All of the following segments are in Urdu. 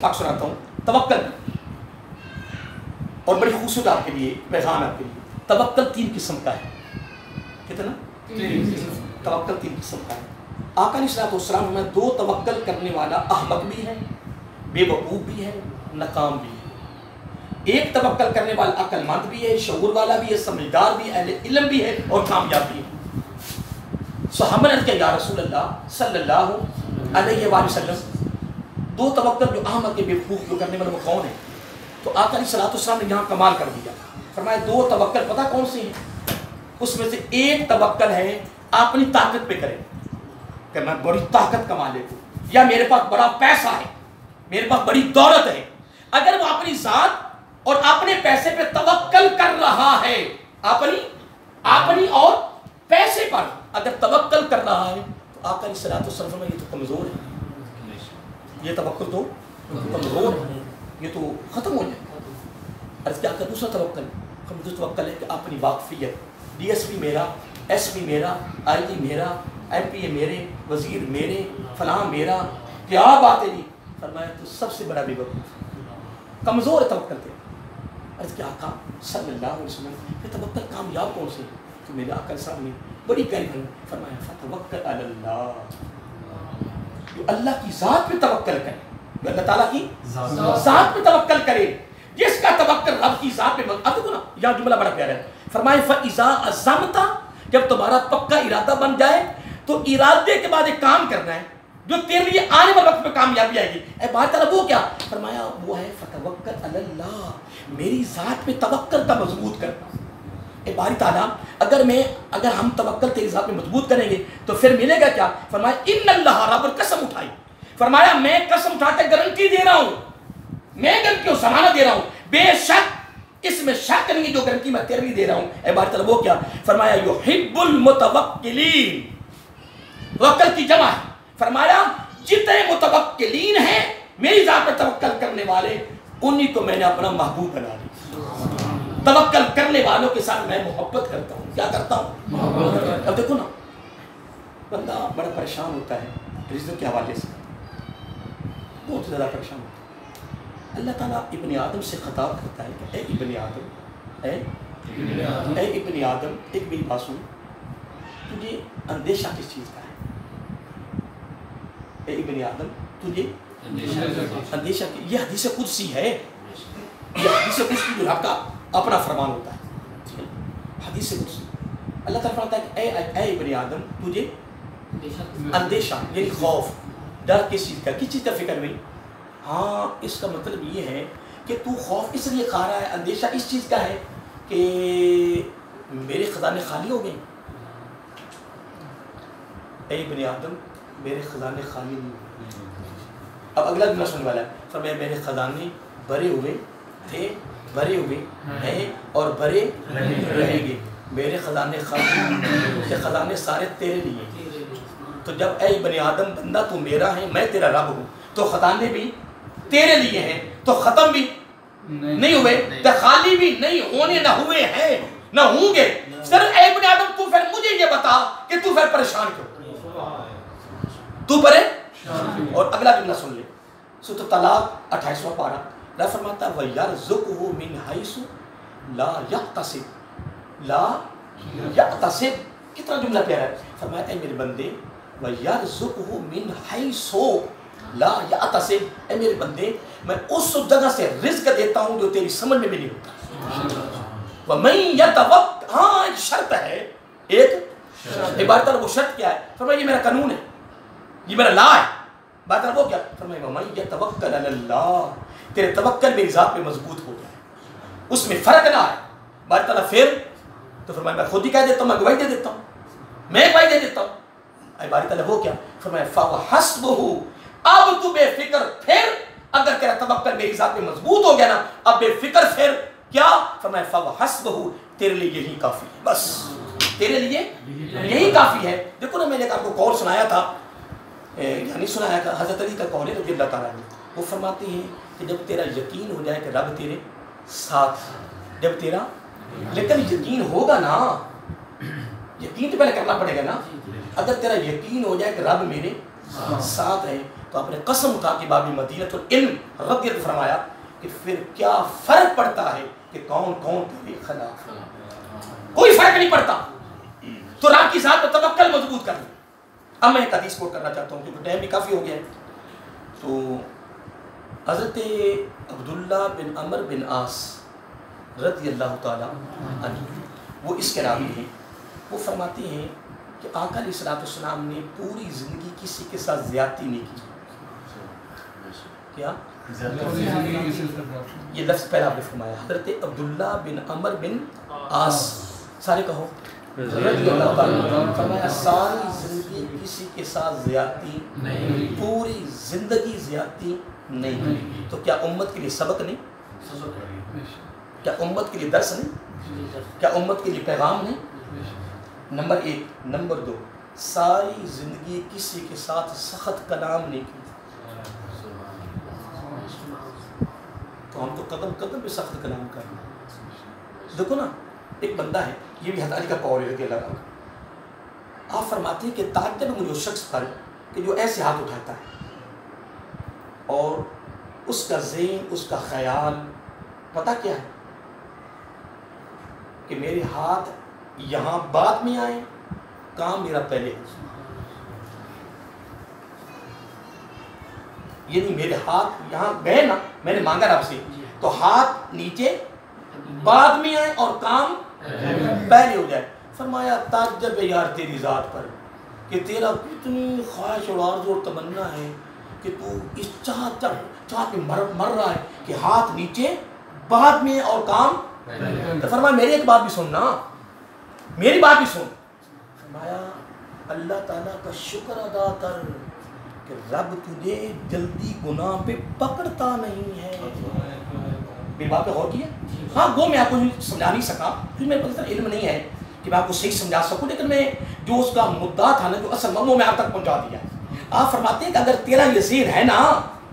آپ سناتا ہوں توکل اور بڑی خوبصورت آپ کے لیے پیغام آپ کے لیے. توکل 3 قسم کا ہے. کتنا؟ 3 توکل 3 قسم کا ہے. آقا علیہ الصلوۃ والسلام میں 2 توکل کرنے والا احمق بھی ہے, بے وقوف بھی ہے, ناکام بھی ہے. ایک توکل کرنے والا عقل مند بھی ہے, شعور والا بھی ہے, سمجھدار بھی ہے, اہل علم بھی ہے اور کامیاب بھی ہے. صحابہ نے کہا یا رسول اللہ صلی اللہ علیہ وآلہ وسلم 2 توکل جو احمق کے بے وقوف جو کرنے والے وہ کون ہے؟ تو آقا علیہ الصلوۃ والسلام نے یہاں کمال کر دیا. فرمایا 2 توکل پتہ کون سے ہیں؟ اس میں سے ایک توکل ہے اپنی طاقت پہ کرے کہ میں بڑی طاقت کما لیتا ہوں, یا میرے پاس بڑا پیسہ ہے, میرے پاس بڑی دولت ہے. اگر وہ اپنی ذات اور اپنے پیسے پہ توکل کر رہا ہے, اپنی اور پیسے پر اگر توکل کر رہا ہے تو آقا علیہ الصلوۃ والسلام فرمایا یہ تو کمزور ہے, یہ توکل تو کمزور ہے, یہ تو ختم ہو جائے. عرض کیا کہ دوسرا توکل ہے کہ اپنی واقفیت, ڈی ایس پی میرا, ایس پی میرا, آئی جی میرا, ایم پی اے میرے, وزیر میرے, فلاں میرا, کیا بات ہے جی. فرمایا تو سب سے بڑا بے وقوف, کمزور ہے توکل پہ. عرض کیا آقا صلی اللہ علیہ وسلم یہ توکل کامیاب کون سے؟ تو میرے آقا صاحب نے بڑی پیاری فرمایا فتوکل علی اللہ, جو اللہ کی ذات پہ توکل کرے, جو اللہ تعالیٰ کی ذات پہ توکل کرے, جس کا توکل رب کی ذات پہ. اب دیکھو نا یہ جملہ بڑا پیارا ہے. فرمائے فَإِذَا عَزَمْتَ, جب تمہارا پکا ارادہ بن جائے تو ارادے کے بعد ایک کام کرنا ہے جو تیرے لیے آنے والے وقت میں کامیابی آئے گی. اے بار تعالیٰ وہ کیا؟ فرمایا وہ ہے فَتَوَكَّلْ عَلَى اللَّهِ, میری ذات پہ توکل کا مضبوط کرنا. اے باری تعالیٰ اگر ہم توکل تیری ذات میں مضبوط کریں گے تو پھر ملے گا کیا؟ فرمایا ان اللہ رب, قسم اٹھائی, فرمایا میں قسم اٹھا کے گارنٹی دے رہا ہوں, میں گارنٹی کو ضمانت دے رہا ہوں, بے شک اس میں شک نہیں جو گارنٹی میں تیرے لیے دے رہا ہوں. اے باری تعالیٰ وہ کیا؟ فرمایا یحب المتوکلین, توکل کی جمع ہے. فرمایا جتنے متوکلین ہیں میری ذات پر توکل کرنے والے انہی کو میں نے اپنا محبوب بنا لیا. توکل کرنے والوں کے ساتھ میں محبت کرتا ہوں. کیا کرتا ہوں؟ اب دیکھو نا بندہ بڑا پریشان ہوتا ہے رزق کے حوالے سے, بہت زیادہ پریشان ہوتا ہے. اللہ تعالیٰ ابن آدم سے خطاب کرتا ہے کہ اے ابن آدم, اے ابن آدم, ایک میری بات سن, تجھے اندیشہ کس چیز کا ہے؟ اے ابن آدم تجھے اندیشہ, یہ حدیث قدسی ہے, یہ حدیث قدسی جو رب کا اپنا فرمان ہوتا ہے. حدیث قدسی اللہ تعالیٰ فرماتا ہے کہ اے ابن آدم تجھے اندیشہ یعنی خوف, ڈر کس چیز کا فکر نہیں. ہاں اس کا مطلب یہ ہے کہ تو خوف اس لیے کھا رہا ہے, اندیشہ اس چیز کا ہے کہ میرے خزانے خالی ہو گئے. اے ابن آدم میرے خزانے خالی نہیں ہوئے. اب اگلا جملہ سننے والا ہے. فرمایا میرے خزانے بھرے ہوئے تھے, بھرے ہوئے ہیں اور بھرے رہیں گے. میرے خزانے خالی, خزانے سارے تیرے لیے. تو جب اے ابن آدم بندہ تو میرا ہے, میں تیرا رب ہوں, تو خزانے بھی تیرے لیے ہیں, تو ختم بھی نہیں ہوئے, تو خالی بھی نہیں ہونے, نہ ہوئے ہیں نہ ہوں گے. سر اے ابن آدم تو پھر مجھے یہ بتا کہ تو پھر پریشان کیوں, تو پریشان. اور اگلا جملہ سن لے, سورۃ طلاق 28واں پارہ. اللہ فرماتا ہے وَيَرْزُقْهُ مِنْ حَيْثُ لَا يَحْتَسِبُ, لا يَحْتَسِبُ. کتنا جملہ پیارا ہے. فرمایا اے میرے بندے وَيَرْزُقْهُ مِنْ حَيْثُ لا يَحْتَسِبُ, اے میرے بندے میں اس جگہ سے رزق دیتا ہوں جو تیری سمجھ میں بھی نہیں ہوتا. وَمَنْ يَتَوَكَّلْ, ہاں ایک شرط ہے, ایک عبارت ہے. وہ شرط کیا ہے؟ فرمایا یہ میرا قانون ہے, یہ میرا لا ہے. بات ہے وہ کیا؟ فرمایا وَمَنْ يَتَوَكَّلْ عَلَى اللَّهِ, تیرے توکل میری ذات پہ مضبوط ہو جائے, اس میں فرق نہ آئے. بات تعالیٰ پھر تو فرمایا میں خود ہی کہہ دیتا ہوں, میں گواہی دے دیتا ہوں, میں گواہی دے دیتا ہوں. باری تعالیٰ وہ کیا؟ فرمایا فَوَحَسْبُهُ, اب تو بے فکر, پھر اگر تیرا توکل میری ذات میں مضبوط ہو گیا نا, اب بے فکر پھر کیا؟ فرمایا فَوَحَسْبُهُ, تیرے لیے یہی کافی ہے, بس تیرے لیے یہی کافی ہے. دیکھو نا میں نے آپ کو قول سنایا تھا, یعنی سنایا تھا حضرت علی کا قول ہے رضی اللہ تعالیٰ عنہ. وہ فرماتے ہیں کہ جب تیرا یقین ہو جائے کہ رب تیرے ساتھ, جب تیرا, لیکن یقین ہوگا نا, یقین تو پہلے کرنا پڑے گا نا. اگر تیرا یقین ہو جائے کہ رب میرے ساتھ ہے تو آپ نے قسم اٹھا کے باب مدینۃ العلم رضی اللہ فرمایا کہ پھر کیا فرق پڑتا ہے کہ کون کون تیرے خلاف ہے، کوئی فرق نہیں پڑتا. تو رب کی ذات پر توکل مضبوط کر لیں. اب میں ایک حدیث کوٹ کرنا چاہتا ہوں کیونکہ ٹائم بھی کافی ہو گیا ہے. تو حضرت عبداللہ بن عمر بن عاص رضی اللہ تعالیٰ عنہ وہ اس کے راوی ہیں. وہ فرماتے ہیں کہ آقا علیہ الصلوۃ والسلام نے پوری زندگی کسی کے ساتھ زیادتی نہیں کی. کیا یہ لفظ پہلا آپ نے فرمایا. حضرت عبداللہ بن عمر بن عاص سارے کہو رضی اللہ تعالیٰ فرمایا ساری زندگی کسی کے ساتھ زیادتی نہیں، پوری زندگی زیادتی نہیں. تو کیا امت کے لیے سبق نہیں؟ کیا امت کے لیے درس نہیں؟ کیا امت کے لیے پیغام نہیں؟ نمبر 1. نمبر 2 ساری زندگی کسی کے ساتھ سخت کلام نہیں کی. تو ہم تو قدم قدم پہ سخت کلام کر رہے ہیں. دیکھو نا ایک بندہ ہے، یہ بھی حضرت علی کا قول ہے رضی اللہ عنہ. آپ فرماتے ہیں کہ تعجب مجھے اس شخص پر کہ جو ایسے ہاتھ اٹھاتا ہے اور اس کا ذہن، اس کا خیال پتہ کیا ہے کہ میرے ہاتھ یہاں بعد میں آئے، کام میرا پہلے ہو. یعنی میرے ہاتھ یہاں گئے نا، میں نے مانگا رب سے تو ہاتھ نیچے بعد میں آئے اور کام پہلے ہو جائے. فرمایا تعجب ہے یار تیری ذات پر کہ تیرا کتنی خواہش اور آرزو اور تمنا ہے کہ تو اس چاہت میں مر رہا ہے کہ ہاتھ نیچے بعد میں اور کام. تو فرمایا میری ایک بات بھی سننا، میری بات بھی سن. فرمایا اللہ تعالیٰ کا شکر ادا کر کہ رب تجھے جلدی گناہ پہ پکڑتا نہیں ہے. میری بات پہ غور کیا؟ ہاں وہ میں آپ کو سمجھا نہیں سکا کیونکہ میرے پاس علم نہیں ہے کہ میں آپ کو صحیح سمجھا سکوں، لیکن میں جو اس کا مدعا تھا نا، جو اصل وہ میں آپ تک پہنچا دیا. آپ فرماتے ہیں کہ اگر تیرا یہ ذہن ہے نا،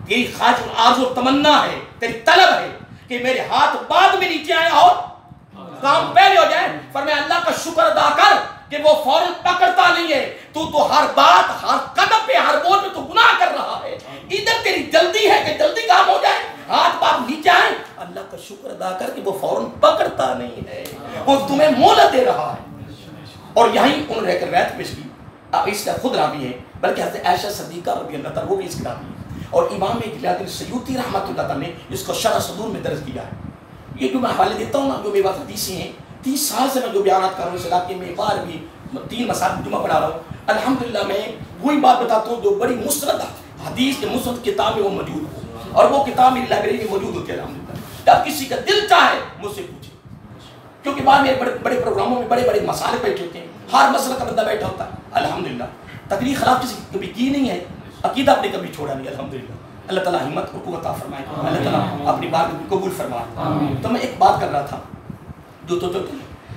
تیری خواہش اور آرزو تمنا ہے، تیری طلب ہے کہ میرے ہاتھ بعد میں نیچے آئے اور کام پہلے ہو جائے، فرمایا اللہ کا شکر ادا کر کہ وہ فوراً پکڑتا نہیں ہے. تو ہر بات، ہر قدم پہ، ہر بول پہ تو گناہ کر رہا ہے. ادھر تیری جلدی ہے کہ جلدی کام ہو جائے، ہاتھ بعد نیچے آئے. اللہ کا شکر ادا کر کہ وہ فوراً پکڑتا نہیں ہے، وہ تمہیں مہلت دے رہا ہے. اور یہیں انہوں نے روایت پیش کی، اس کا خود راوی ہے بلکہ حضرت عائشہ صدیقہ رضی اللہ تعالیٰ وہ بھی اس کی راوی ہے. اور امام جلال سیوطی رحمۃ اللہ تعالیٰ نے اس کو شرح صدور میں درج کیا ہے. یہ جو میں حوالے دیتا ہوں نا، جو میرے پاس حدیثیں ہیں، 30 سال سے میں جو بیانات کر رہا ہوں اس علاقے میں، بار بھی 3 مساجد جمعہ پڑھا رہا ہوں. الحمدللہ میں وہی بات بتاتا ہوں جو بڑی مستند حدیث کے مستند کتاب میں وہ موجود ہو، اور وہ کتاب میری لائبریری میں موجود ہوتی ہے. الحمدللہ جب کسی کا دل چاہے مجھ سے پوچھے، کیونکہ بعد میں بڑے بڑے پروگراموں میں بڑے بڑے مسائل بیٹھے ہوتے ہیں، ہر مسئلہ کا بندہ بیٹھا ہوتا ہے. الحمدللہ تقریر خلاف کسی کبھی کی نہیں ہے، عقیدہ اپنے کبھی چھوڑا نہیں. الحمدللہ اللہ تعالیٰ ہمت کو قوت عطا فرمائے، اللہ تعالیٰ اپنی بات قبول فرمائے. تو میں ایک بات کر رہا تھا جو تو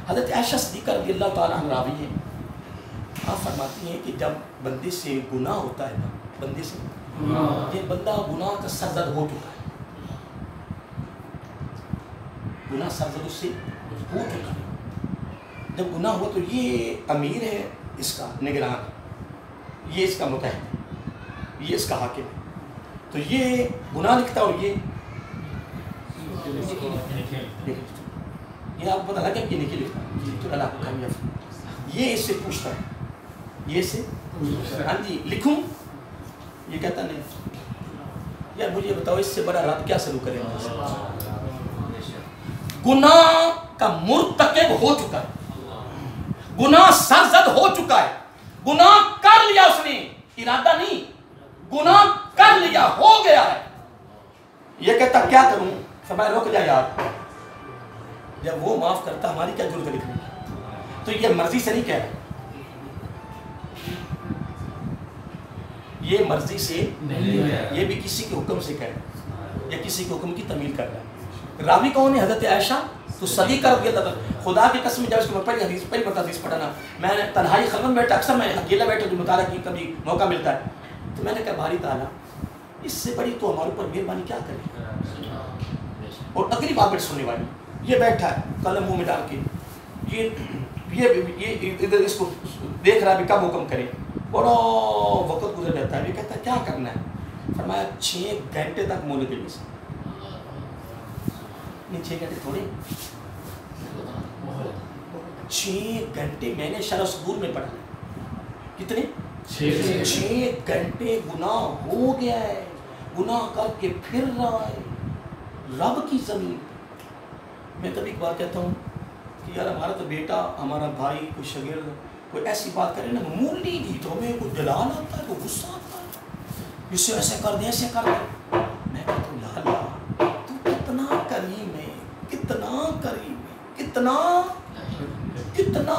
حضرت عائشہ صدیقہ رضی اللہ تعالیٰ عنہ راوی ہے. آپ فرماتی ہیں کہ جب بندے سے گناہ ہوتا ہے نا، بندے سے یہ بندہ گناہ کا سرزد ہو چکا ہے، گناہ سرزد اس سے ہو چکا ہے. جب گناہ ہوا تو یہ امیر ہے، اس کا نگران، یہ اس کا متحد، یہ اس کا حاکم ہے. تو یہ گناہ لکھتا اور یہ آپ پتہ لگا کہ یہ نہیں لکھتا. تو اللہ کو کامیاب، یہ اس سے پوچھتا ہے، یہ اس سے ہاں جی لکھوں، یہ کہتا نہیں. یار مجھے بتاؤ اس سے بڑا رب کیا سلوک کرے گا؟ گناہ کا مرتکب ہو چکا ہے، گناہ سرزد ہو چکا ہے، گناہ کر لیا اس نے، ارادہ نہیں، گناہ کر لیا، ہو گیا ہے. یہ کہتا کیا کروں؟ فرمایا رک جا یار، جب وہ معاف کرتا ہماری کیا ضرورت ہے لکھنے کی؟ تو یہ مرضی سے نہیں کہہ رہا، یہ مرضی سے نہیں ہے، یہ بھی کسی کے حکم سے کہہ رہا ہے یا کسی کے حکم کی تعمیل کر رہا ہے. راوی کون ہے؟ حضرت عائشہ تو صدیقہ رضی اللہ تعالیٰ. خدا کی قسم جب اس کو میں پہلی مرتبہ حدیث پڑھا نا، میں نے تنہائی خلوت میں بیٹھا، اکثر میں اکیلا بیٹھا جو مطالعہ کی کبھی موقع ملتا ہے، تو میں نے کہا باری تعالیٰ اس سے بڑی تو ہمارے اوپر مہربانی کیا کرے. اور اگلی بات بیٹھ سننے والی، یہ بیٹھا ہے قلم منہ میں ڈال کے، یہ ادھر اس کو دیکھ رہا ہے بھی کب حکم کرے. بڑا وقت گزر جاتا ہے، یہ کہتا ہے کیا کرنا ہے؟ فرمایا 6 گھنٹے تک مولے کے لیے نہیں 6 گھنٹے تھوڑے 6 گھنٹے میں نے شرح صدور میں پڑھا. کتنے 6 گھنٹے گناہ ہو گیا ہے, گناہ کر کے پھر رہا ہے رب کی زمین. میں کبھی ایک بات کہتا ہوں کہ یار ہمارا تو بیٹا, ہمارا بھائی, کوئی شاگرد کوئی ایسی بات کرے نا معمولی نہیں تو ہمیں کوئی جلال آتا ہے, کوئی غصہ آتا ہے, اس سے ایسے کر دے ایسے کر دے. میں کہتا ہوں یا اللہ تو کتنا کریم ہے, کتنا کریم ہے, کتنا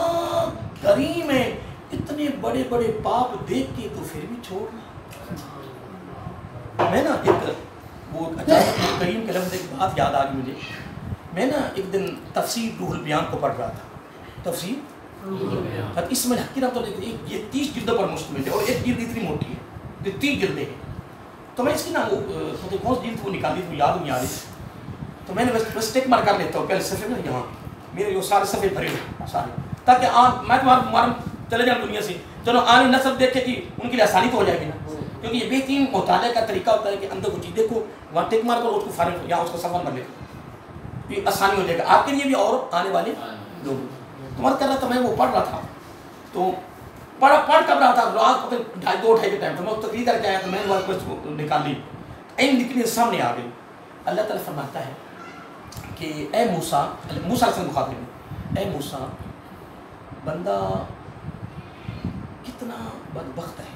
کریم ہے, اتنے بڑے بڑے پاپ دیکھ کے تو پھر بھی چھوڑنا. میں نا ایک وہ اچانک کریم کے لفظ ایک بات یاد آ گئی مجھے. میں نا ایک دن تفسیر روح البیان کو پڑھ رہا تھا, تفسیر اس میں حقیقت تو یہ 30 جلدوں پر مشتمل ہے اور ایک جلد اتنی موٹی ہے, یہ 30 جلدیں ہیں. تو میں اس کی نا وہ کون سی جلد وہ نکالی تو یاد نہیں آ رہی, تو میں نے بس ٹیک مار کر لیتا ہوں پہلے صفحے میں یہاں میرے وہ سارے صفحے بھرے ہوئے سارے, تاکہ میں تمہارا چلے جاؤں دنیا سے, چلو آنے نسل دیکھے کہ ان کے لیے آسانی تو ہو جائے گی نا, کیونکہ یہ بہترین مطالعے کا طریقہ ہوتا ہے کہ اندر وہ چیز دیکھو وہاں ٹیک مار کر اس کو فارغ یا اس کو سفر کر لے, یہ آسانی ہو جائے گا آپ کے لیے بھی اور آنے والے لوگ. تمہارا کر رہا تھا, میں وہ پڑھ رہا تھا, تو پڑھ کب رہا تھا رات 2-2:30 کے ٹائم, تو میں تقریر کر کے آیا تو میں نے وہ نکال لی, این نکلی سامنے آ گئی. اللہ تعالیٰ فرماتا ہے کہ اے موسیٰ علیہ السلام مخاطب میں, اے موسیٰ بندہ کتنا بدبخت ہے,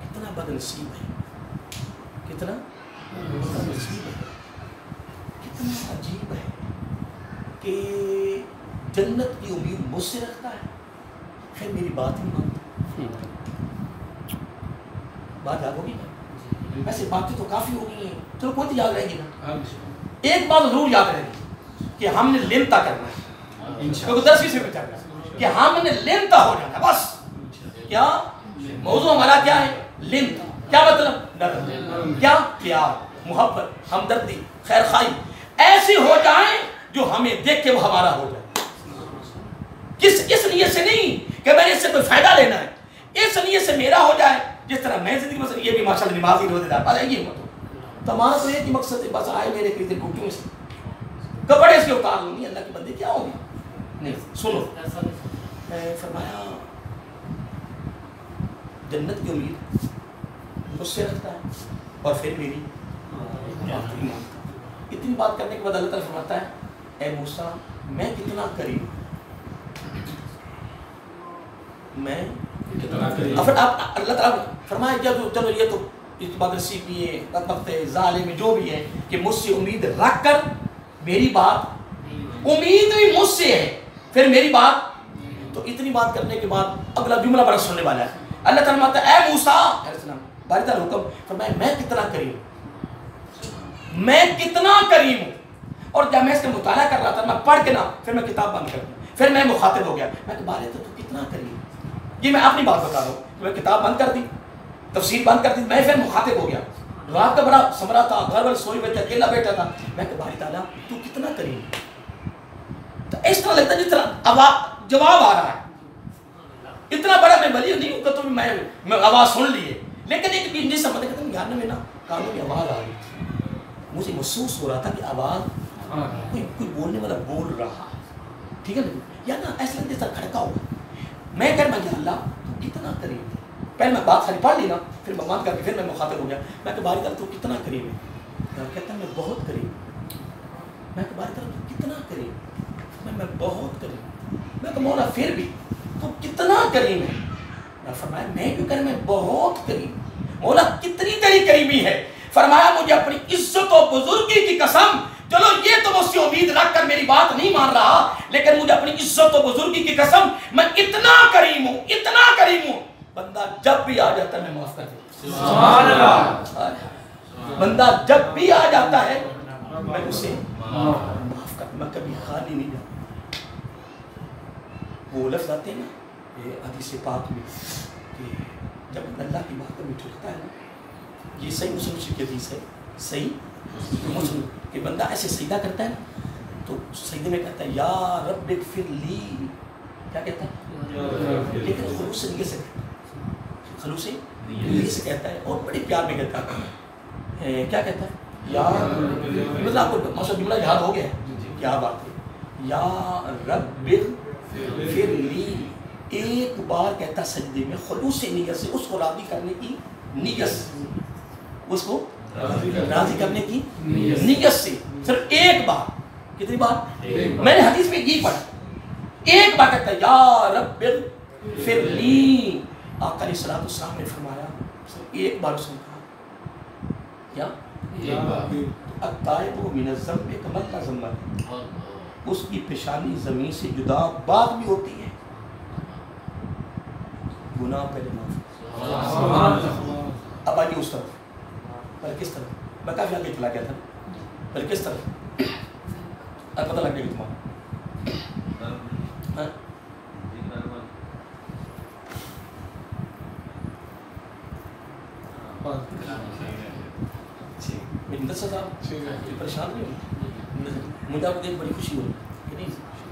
کتنا بد نصیب ہے, کتنا بد نصیب ہے, کتنا عجیب ہے کہ جنت کی امید مجھ سے رکھتا ہے پھر میری بات نہیں مانتا. بات یاد ہوگی نا, ویسے باتیں تو کافی ہو گئی ہیں, چلو کوئی تو یاد رہے گی نا. ایک بات ضرور یاد رہے گی کہ ہم نے لینتا کرنا ہے, کیونکہ 10 سے چل رہا ہے کہ ہم نے لینتا ہو جانا ہے بس. کیا موضوع ہمارا کیا ہے؟ لینتا. کیا مطلب؟ نرم. کیا پیار, محبت, ہمدردی, خیر خواہی ایسی ہو جائیں جو ہمیں دیکھ کے وہ ہمارا ہو جائے. اس نیت سے نہیں کہ میں نے اس سے کوئی فائدہ لینا ہے, اس نیت سے میرا ہو جائے جس طرح میں زندگی میں یہ بھی ماشاءاللہ نمازی روزے دار بس یہ مت ہو. تو ہمارا تو ایک ہی مقصد ہے, بس آئے میرے کئی دن ڈوٹوں میں سے کپڑے اس کے اتار لوں. نہیں اللہ کے بندے کیا ہوگی, نہیں سنو. میں فرمایا جنت کی امید مجھ سے رکھتا ہے اور پھر میری آخری مانگتا. اتنی بات کرنے کے بعد اللہ تعالیٰ فرماتا ہے اے موسیٰ میں کتنا قریب, میں اب اللہ تعالیٰ فرمایا جب چلو یہ تو اس بات نصیب بھی ہے, بدبخت ہے, ظالم ہے, جو بھی ہے کہ مجھ سے امید رکھ کر میری بات, امید بھی مجھ سے ہے پھر میری بات. تو اتنی بات کرنے کے بعد اگلا جملہ بڑا سننے والا ہے. اللہ تعالیٰ فرماتا ہے اے موسیٰ علیہ السلام, باری تعالیٰ حکم فرمایا میں کتنا قریب ہوں, میں کتنا قریب ہوں. اور جب میں اس کا مطالعہ کر رہا تھا میں پڑھ کے نا پھر میں کتاب بند کر دوں, پھر میں مخاطب ہو گیا. میں کہ بارے تو کتنا قریب, یہ میں اپنی بات بتا رہا ہوں کہ میں کتاب بند کر دی, تفسیر بند کر دی, میں پھر مخاطب ہو گیا. رات کا بڑا سمرا تھا, گھر والے سوئی بیٹھے, اکیلا بیٹھا تھا. میں کہ باری تعالیٰ تو کتنا قریب. تو اس طرح لگتا ہے جس طرح جواب آ رہا ہے. اتنا بڑا میں ولی نہیں ہوں کہ تو میں آواز سن لی ہے, لیکن ایک بھی نہیں سمجھ کہتا ہوں یار میں نا کانوں میں آواز آ رہی تھی, مجھے محسوس ہو رہا تھا کہ آواز کوئی بولنے والا بول رہا, ٹھیک ہے نا, یا نا ایسا لگتا جیسا کھڑکا ہوگا. میں کہہ رہا اللہ تو کتنا قریب. پہلے میں بات ساری پڑھ لی نا, پھر میں مان کر کے پھر میں مخاطب ہو گیا. میں کہ باری تعالیٰ تو کتنا قریب ہے. کہتا میں بہت قریب. میں کہ باری تعالیٰ تو کتنا قریب. میں بہت قریب. میں کہ مولا پھر بھی تو کتنا قریب ہے. میں فرمایا میں کیوں کہ میں بہت قریب. مولا کتنی تیری قریبی ہے. فرمایا مجھے اپنی عزت و بزرگی کی قسم, چلو یہ تو مجھ سے امید رکھ کر میری بات نہیں مان رہا, لیکن مجھے اپنی عزت و بزرگی کی قسم میں اتنا کریم ہوں, اتنا کریم ہوں. بندہ جب بھی آ جاتا ہے میں معاف کر دیتا. سبحان اللہ. بندہ جب بھی آ جاتا ہے میں اسے معاف کر, میں کبھی خالی نہیں جاتا. وہ لفظ آتے ہیں نا یہ حدیث پاک میں کہ جب اللہ کی بات میں ٹھکتا ہے نا, یہ صحیح مسلم کی حدیث ہے, صحیح مسلم کہ بندہ ایسے سجدہ کرتا ہے نا تو سجدے میں کہتا ہے یا رب اغفر لی, کیا کہتا ہے, لیکن خلوص نیت سے, خلوص نیت سے کہتا ہے اور بڑے پیار میں کہتا ہے کیا کہتا ہے؟ یا مطلب آپ کو ماشاء جملہ یاد ہو گیا ہے، کیا بات ہے، یا رب اغفر لی، ایک بار کہتا سجدے میں خلوص نیت سے، اس کو راضی کرنے کی نیت سے، اس کو راضی کرنے کی نیت سے، صرف ایک بار. کتنی بار؟ میں نے حدیث میں یہ پڑھا، ایک بار کہتا ہے یا رب اغفر لی. آقا علیہ الصلوۃ والسلام نے فرمایا صرف ایک بار اس نے کہا کیا؟ التائب من الذنب کمن لا ذنب لہ، اس کی پیشانی زمین سے جدا بعد بھی ہوتی ہے، گناہ پہلے معاف. اب آئیے اس طرف، پر کس طرف؟ میں کافی آگے چلا گیا تھا، پر کس طرف؟ اب پتہ لگ گیا کہ تمہارا پریشان نہیں ہو. مجھے آپ کو دیکھ بڑی خوشی ہوئی کہ نہیں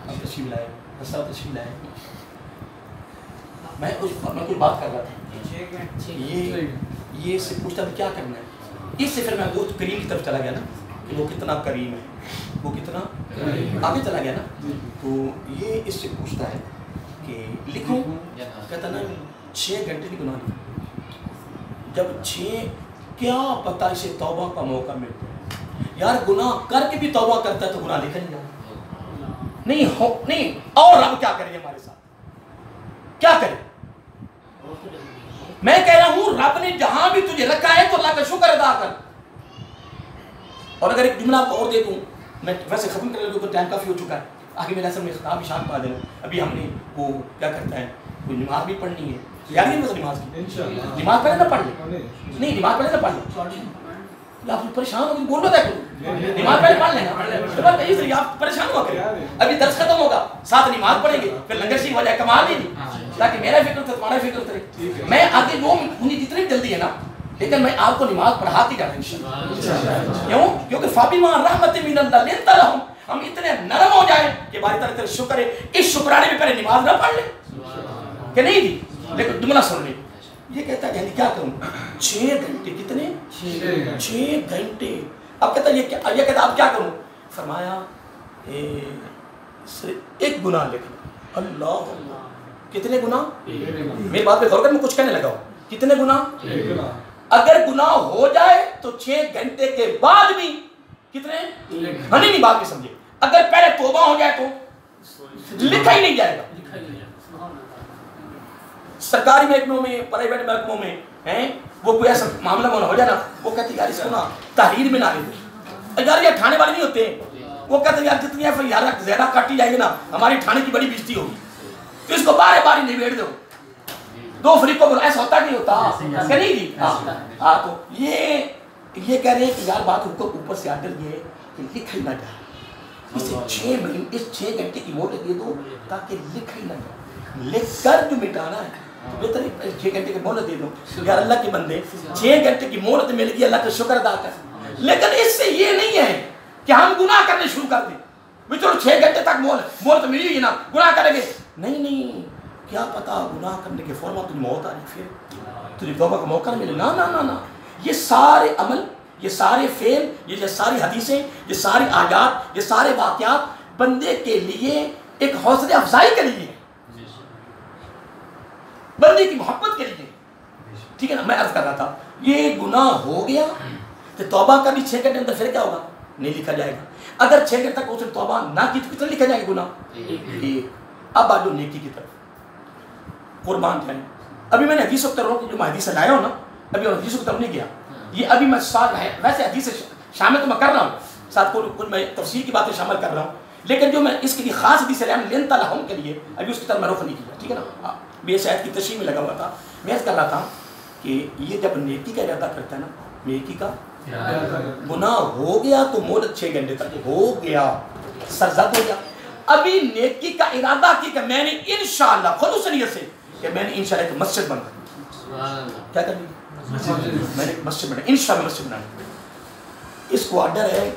آپ تشریف لائے، رسا تشریف لائے. میں کوئی بات کر رہا تھا، یہ سے پوچھتا تھا کیا کرنا ہے، اس سے پھر میں وہ کریم کی طرف چلا گیا نا کہ وہ کتنا کریم ہے، وہ کتنا آگے چلا گیا نا. تو یہ اس سے پوچھتا ہے کہ لکھو، کہتا نا 6 گھنٹے کی گناہ لکھو. جب 6 کیا پتہ اسے توبہ کا موقع ملتا ہے. یار گناہ کر کے بھی توبہ کرتا ہے تو گناہ لکھا نہیں نہیں. اور رب کیا کرے ہمارے ساتھ، کیا کرے؟ میں کہہ رہا ہوں رب نے جہاں بھی تجھے رکھا ہے تو اللہ کا شکر ادا کر. اور اگر ایک جملہ آپ کو اور دے دوں، میں ویسے ختم کر لوں تو ٹائم کافی ہو چکا ہے، آگے میرا اصل میں خطاب بھی شام پا دینا. ابھی ہم نے وہ کیا کرتا ہے، کوئی نماز بھی پڑھنی ہے، یاد نہیں مطلب نماز کی، نماز پہلے نہ پڑھ لیں، نہیں نماز پہلے نہ پڑھ لیں. آپ پریشان ہو بول رہا ہے، نماز پہلے پڑھ لینا، آپ پریشان ہوا کریں. ابھی درس ختم ہوگا، ساتھ نماز پڑھیں گے، پھر لنگر شریف ہو جائے، کمال نہیں دی تاکہ میرا فکر تھا تمہارا فکر کرے. میں آگے وہ مجھے جتنی جلدی ہے نا، لیکن میں آپ کو نماز پڑھاتی جاتا ہوں انشاءاللہ. کیوں؟ کیونکہ فَبِمَا رَحْمَةٍ مِّنَ اللَّهِ لِنتَ لَهُمْ، ہم اتنے نرم ہو جائیں کہ باری طرح تیرا شکر ہے، اس شکرانے میں پہلے نماز نہ پڑھ لیں کہ نہیں دی. لیکن جملہ سن لیں، یہ کہتا ہے یعنی کیا کروں 6 گھنٹے، کتنے 6 گھنٹے. اب کہتا ہے یہ کہتا اب کیا کروں؟ فرمایا ایک گناہ لکھنا. اللہ کتنے گناہ؟ میری بات پہ غور کر، میں کچھ کہنے لگا ہوں. کتنے گناہ؟ اگر گناہ ہو جائے تو 6 گھنٹے کے بعد بھی کتنے؟ نہیں بات نہیں سمجھے. اگر پہلے توبہ ہو جائے تو لکھا ہی نہیں جائے گا. سرکاری محکموں میں، پرائیویٹ محکموں میں ہیں، وہ کوئی ایسا معاملہ ہو جائے نا، وہ کہتے ہیں یار اس کو نا تحریر میں نہ لے دو. یار یہ تھانے والے نہیں ہوتے، وہ کہتے ہیں یار جتنی ایف زیادہ کاٹی جائے گی نا ہماری تھانے کی بڑی بےزتی ہوگی، تو اس کو بارے باری نبیڑ دو. 2 فریقوں کو ایسا ہوتا نہیں ہوتا کہ نہیں دی. ہاں تو یہ کہہ رہے ہیں کہ یار بات اوپر سے آڈر یہ ہے کہ لکھا ہی نہ جائے. اسے 6 گھنٹے کی مہلت دے دو تاکہ لکھا ہی نہ جائے. لکھ کر جو مٹانا ہے بہتر 6 گھنٹے کی مہلت دے دو. یار اللہ کے بندے 6 گھنٹے کی مہلت مل گئی، اللہ کا شکر ادا کر. لیکن اس سے یہ نہیں ہے کہ ہم گناہ کرنے شروع کر دیں. چلو 6 گھنٹے تک مہلت ملی ہوئی نا، گناہ کریں گے. نہیں، کیا پتا گناہ کرنے کے فوراً تجھے موت آ رہی، پھر تجھے توبہ کا موقع نہ ملے. نہ، یہ سارے عمل، یہ سارے فعل، یہ ساری حدیثیں، یہ ساری آیات، یہ سارے واقعات بندے کے لیے ایک حوصلہ افزائی کے لیے، بندے کی محبت کے لیے. ٹھیک ہے نا. میں عرض کر رہا تھا یہ گناہ ہو گیا تو توبہ کا بھی 6 گھنٹے اندر پھر کیا ہوگا؟ نہیں لکھا جائے گا. اگر 6 گھنٹے تک اس نے توبہ نہ کی تو کتنا لکھا جائے گا گناہ؟ 1. اب آ جو نیکی کی طرف قربان جائیں. ابھی میں نے حدیث کو کر رہا ہوں کہ جو میں حدیث لایا ہوں نا، ابھی اور حدیث کو طرف نہیں گیا. یہ ابھی میں ساتھ ویسے حدیث شامل تو میں کر رہا ہوں، ساتھ کو میں تفسیر کی باتیں شامل کر رہا ہوں، لیکن جو میں اس کے لیے خاص حدیث لایا ہوں لنت لہم کے لیے، ابھی اس کی طرف میں رخ نہیں کیا. ٹھیک ہے نا. میں اس آیت کی تشریح میں لگا ہوا تھا. میں کر رہا تھا کہ یہ جب نیکی کا ارادہ کرتا ہے نا، نیکی کا گناہ ہو گیا تو مہلت 6 گھنٹے تک ہو گیا، سرزد ہو گیا. ابھی نیکی کا ارادہ کی کہ میں نے انشاءاللہ خلوص نیت سے کہ میں نے انشاءاللہ ایک مسجد بنائی. کیا کرنی؟ میں نے مسجد بنائی، انشاءاللہ مسجد بنائی. اس کو آرڈر ہے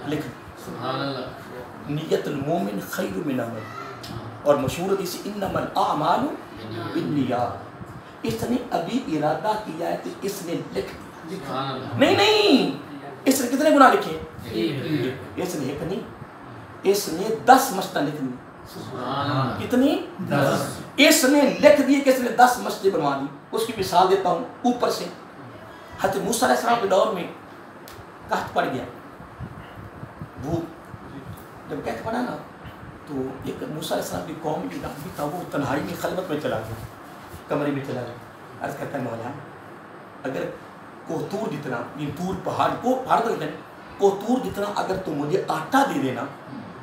لکھ نیت المومن خیر من عمل، اور مشہور حدیث انما الاعمال بالنیات. اس نے ابھی ارادہ کیا ہے تو اس نے لکھ دیا. نہیں نہیں، اس نے کتنے گناہ لکھے؟ اس نے ایک نہیں، اس نے 10 مسجدیں لکھ دی. کتنی؟ 10. اس نے لکھ دی کہ اس نے 10 مسجدیں بنوا دی. اس کی مثال دیتا ہوں اوپر سے. حضرت موسیٰ علیہ السلام کے دور میں قحط پڑ گیا، بھوک. جب قحط پڑا نا تو ایک موسیٰ علیہ السلام کی قوم کی آدمی تھا، وہ تنہائی میں خلوت میں چلا گیا، کمرے میں چلا گیا. عرض کرتا ہے مولا اگر کوہتور جتنا، یہ طور پہاڑ کو پہاڑ تو کہتے ہیں، کوہتور جتنا اگر تو مجھے آٹا دے دینا،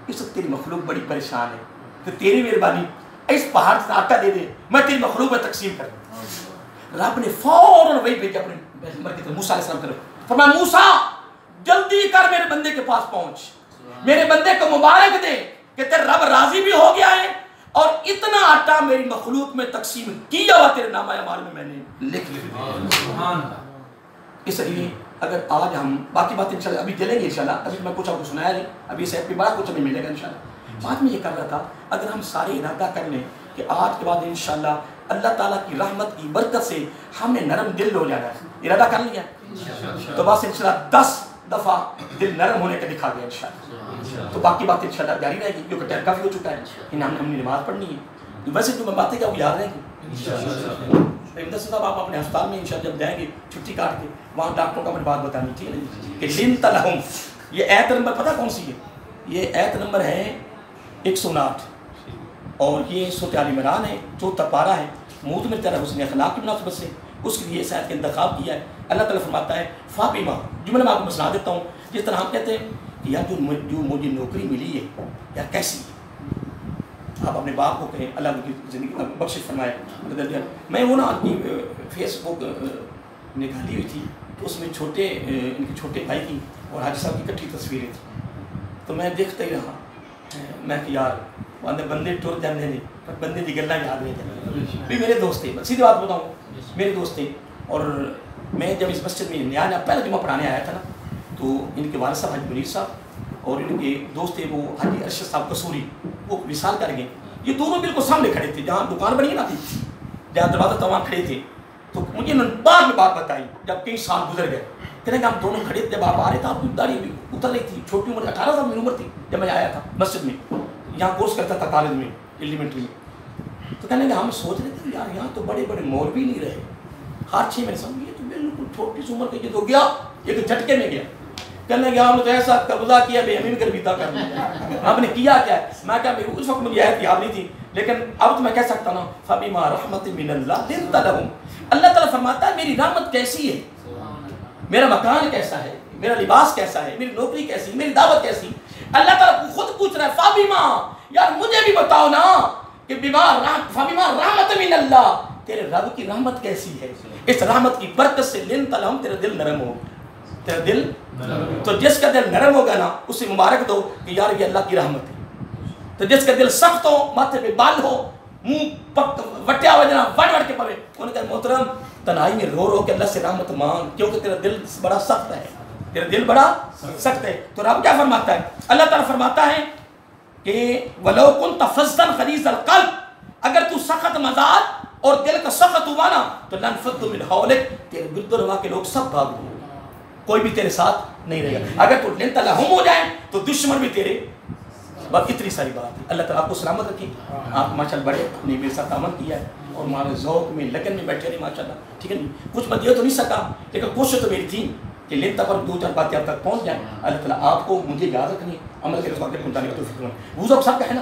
اس وقت تیری مخلوق بڑی پریشان ہے، تو تیری مہربانی اس پہاڑ سے آٹا دے دے، میں تیری مخلوق میں تقسیم کر دوں. رب نے فوراً وہی بھیجا اپنے پیغمبر کی طرف موسیٰ علیہ السلام طرف. فرمایا موسیٰ جلدی کر میرے بندے کے پاس پہنچ، میرے بندے کو مبارک دے کہ تیرے رب راضی بھی ہو گیا ہے اور اتنا آٹا میری مخلوق میں تقسیم کیا ہوا تیرے نامہ اعمال میں نے لکھ لیا. اس لیے اگر آج ہم باقی باتیں انشاءاللہ ابھی چلیں گے انشاءاللہ، ابھی میں کچھ آپ کو سنایا نہیں، ابھی اس ایپ پہ بڑا کچھ ہمیں ملے گا انشاءاللہ. بات میں یہ کر رہا تھا اگر ہم سارے ارادہ کر لیں کہ آج کے بعد انشاءاللہ اللہ تعالیٰ کی رحمت کی برکت سے ہم نے نرم دل ہو جانا ہے، ارادہ کر لیا تو بس انشاءاللہ 10 دفعہ دل نرم ہونے کا دکھا گیا انشاءاللہ. تو باقی باتیں انشاءاللہ جاری رہے گی کیونکہ ٹائم کافی ہو چکا ہے، ہم نے نماز پڑھنی ہے. ویسے جو میں باتیں کیا وہ یاد رہیں گی. صاحب آپ اپنے ہسپتال میں انشاءاللہ جب جائیں گے چھٹی کاٹ کے، وہاں ڈاکٹروں کا مجھے بات بتانی ٹھیک ہے کہ لنت لہم، یہ ایت نمبر پتہ کون سی ہے؟ یہ ایت نمبر ہے 159 اور یہ سورۃ آل عمران ہے، 4 پارہ ہے. موت میں تیرا حسن اخلاق کی مناسبت سے اس کے لیے اس آیت کا انتخاب کیا ہے. اللہ تعالیٰ فرماتا ہے فابما، جملہ میں آپ کو سنا دیتا ہوں. جس طرح ہم کہتے ہیں کہ یار جو مجھے نوکری ملی ہے یا کیسی ہے، آپ اپنے باپ کو کہیں اللہ کی زندگی بخشش فرمائے. میں وہ نا فیس بک نکالی ہوئی تھی تو اس میں چھوٹے ان کے چھوٹے بھائی کی اور حاجی صاحب کی اکٹھی تصویریں تھیں. تو میں دیکھتا ہی رہا، میں کہ یار بندے ٹر جانے نہیں پر بندے کی گلیں یاد نہیں جانے. بھی میرے دوست تھے، سیدھی بات بتاؤں، میرے دوست تھے. اور میں جب اس مسجد میں نیا پہلا جمعہ پڑھانے آیا تھا نا تو ان کے والد صاحب حاجی منیر صاحب اور ان کے دوست تھے وہ حاجی ارشد صاحب قصوری، وہ وصال کر گئے. یہ دونوں بالکل سامنے کھڑے تھے جہاں دکان بنی نا تھی، جہاں دروازہ تھا وہاں کھڑے تھے. تو مجھے بعد میں بات بتائی جب کئی سال گزر گئے، کہنے کہ ہم دونوں کھڑے تھے. جب آپ آ رہے تھے آپ کی داڑھی بھی اتر رہی تھی، چھوٹی عمر 18 سال میری عمر تھی جب میں آیا تھا مسجد میں، یہاں کورس کرتا تھا کالج میں ایلیمنٹری میں. تو کہنے کہ ہم سوچ رہے تھے یار یہاں تو بڑے بڑے مولوی نہیں رہے، ہر چیز میں سمجھ یہ تو بالکل چھوٹی سی عمر کے یہ تو گیا، یہ تو جھٹکے میں گیا. کہنے کہ ہم نے تو ایسا قبضہ کیا بے ہمیں بھی گربیتا کر لیا. ہم نے کیا کیا ہے؟ میں کہا اس وقت مجھے آیت یاد نہیں تھی لیکن اب تو میں کہہ سکتا ہوں فبما رحمت من اللہ لنت لہم. اللہ تعالیٰ فرماتا ہے میری رحمت کیسی ہے، میرا مکان کیسا ہے، میرا لباس کیسا ہے، میری نوکری کیسی، میری دعوت کیسی. اللہ تعالیٰ خود پوچھ رہا ہے فبما، یار مجھے بھی بتاؤ نا کہ فبما رحمت من اللہ، تیرے رب کی رحمت کیسی ہے. اس رحمت کی برکت سے لنت لہم تیرا دل نرم ہو، تیرا دل تو جس کا دل نرم ہوگا نا اسے مبارک دو کہ یار یہ اللہ کی رحمت ہے. تو جس کا دل سخت ہو، ماتھے پہ بال ہو، منہ وٹیا ہوا جنا وٹ وٹ کے پڑے، انہوں نے کہا محترم تنہائی میں رو رو کہ اللہ سے رحمت مانگ کیونکہ تیرا دل بڑا سخت ہے، تیرا دل بڑا سخت ہے. تو رب کیا فرماتا ہے؟ اللہ تعالیٰ فرماتا ہے کہ وَلَوْ كُنْتَ فَظًّا غَلِيظَ الْقَلْبِ، اگر تو سخت مزاج اور دل کا سخت ہوا نا تو لَانفَضُّوا مِنْ حَوْلِكَ، تیرے گرد و نواح کے لوگ سب بھاگ جائیں، کوئی بھی تیرے ساتھ نہیں رہے گا. اگر تو لنت لہم ہو جائیں تو دشمن بھی تیرے. بس اتنی ساری بات ہے. اللہ تعالیٰ آپ کو سلامت رکھے. آپ ماشاءاللہ بڑے نے میرے ساتھ عمل کیا ہے اور ہمارے ذوق میں لگن میں بیٹھے رہے ماشاءاللہ. ٹھیک ہے نہیں، کچھ میں دے تو نہیں سکا لیکن کوشش تو میری تھی کہ لنت پر 2-4 باتیں اب تک پہنچ جائیں. اللہ تعالیٰ آپ کو مجھے یاد رکھنی، عمل کے رسوا کے پہنچانے کا توفیق دے. وہ سب کا ہے نا